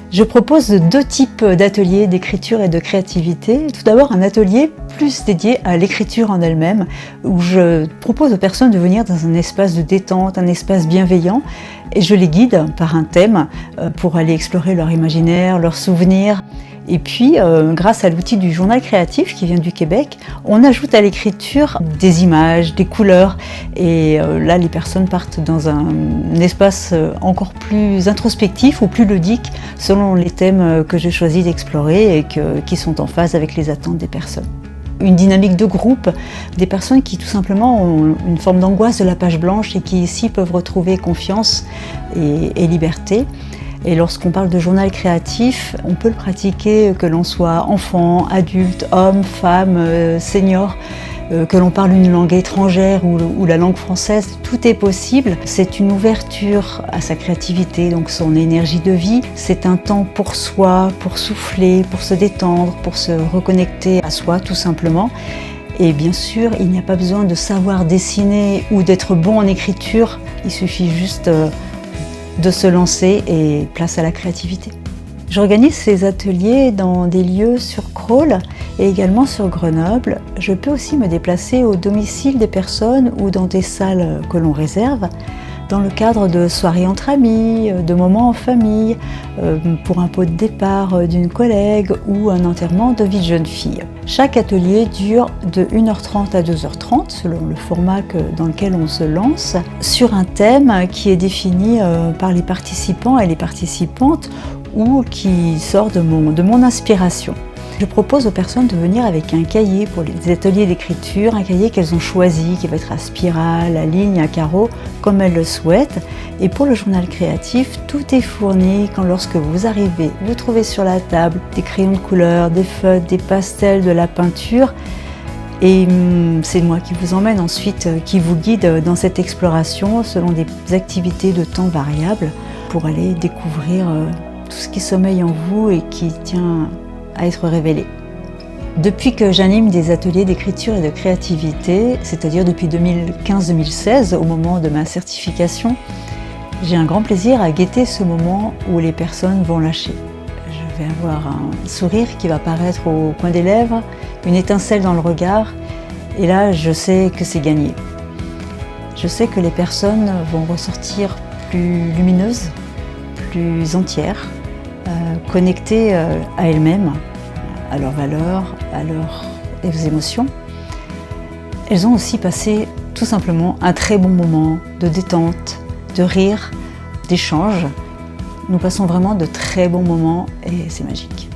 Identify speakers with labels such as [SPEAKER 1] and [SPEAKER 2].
[SPEAKER 1] Je propose deux types d'ateliers d'écriture et de créativité. Tout d'abord, un atelier plus dédié à l'écriture en elle-même, où je propose aux personnes de venir dans un espace de détente, un espace bienveillant, et je les guide par un thème pour aller explorer leur imaginaire, leurs souvenirs. Et puis, grâce à l'outil du journal créatif qui vient du Québec, on ajoute à l'écriture des images, des couleurs. Et là, les personnes partent dans un espace encore plus introspectif ou plus ludique, selon les thèmes que j'ai choisi d'explorer et qui sont en phase avec les attentes des personnes. Une dynamique de groupe, des personnes qui tout simplement ont une forme d'angoisse de la page blanche et qui ici peuvent retrouver confiance et liberté. Et lorsqu'on parle de journal créatif, on peut le pratiquer que l'on soit enfant, adulte, homme, femme, senior, que l'on parle une langue étrangère ou la langue française, tout est possible. C'est une ouverture à sa créativité, donc son énergie de vie. C'est un temps pour soi, pour souffler, pour se détendre, pour se reconnecter à soi tout simplement. Et bien sûr, il n'y a pas besoin de savoir dessiner ou d'être bon en écriture, il suffit juste de se lancer et place à la créativité. J'organise ces ateliers dans des lieux sur Crolles et également sur Grenoble. Je peux aussi me déplacer au domicile des personnes ou dans des salles que l'on réserve dans le cadre de soirées entre amis, de moments en famille, pour un pot de départ d'une collègue ou un enterrement de vie de jeune fille. Chaque atelier dure de 1h30 à 2h30 selon le format dans lequel on se lance, sur un thème qui est défini par les participants et les participantes ou qui sort de mon inspiration. Je propose aux personnes de venir avec un cahier pour les ateliers d'écriture, un cahier qu'elles ont choisi, qui va être à spirale, à ligne, à carreaux, comme elles le souhaitent. Et pour le journal créatif, tout est fourni quand lorsque vous arrivez, vous trouvez sur la table des crayons de couleur, des feutres, des pastels, de la peinture. Et c'est moi qui vous emmène ensuite, qui vous guide dans cette exploration selon des activités de temps variables pour aller découvrir tout ce qui sommeille en vous et qui tient à être révélé. Depuis que j'anime des ateliers d'écriture et de créativité, c'est-à-dire depuis 2015-2016, au moment de ma certification, j'ai un grand plaisir à guetter ce moment où les personnes vont lâcher. Je vais avoir un sourire qui va paraître au coin des lèvres, une étincelle dans le regard, et là je sais que c'est gagné. Je sais que les personnes vont ressortir plus lumineuses, plus entières, connectées à elles-mêmes, à leurs valeurs, à leurs émotions. Elles ont aussi passé tout simplement un très bon moment de détente, de rire, d'échange. Nous passons vraiment de très bons moments et c'est magique.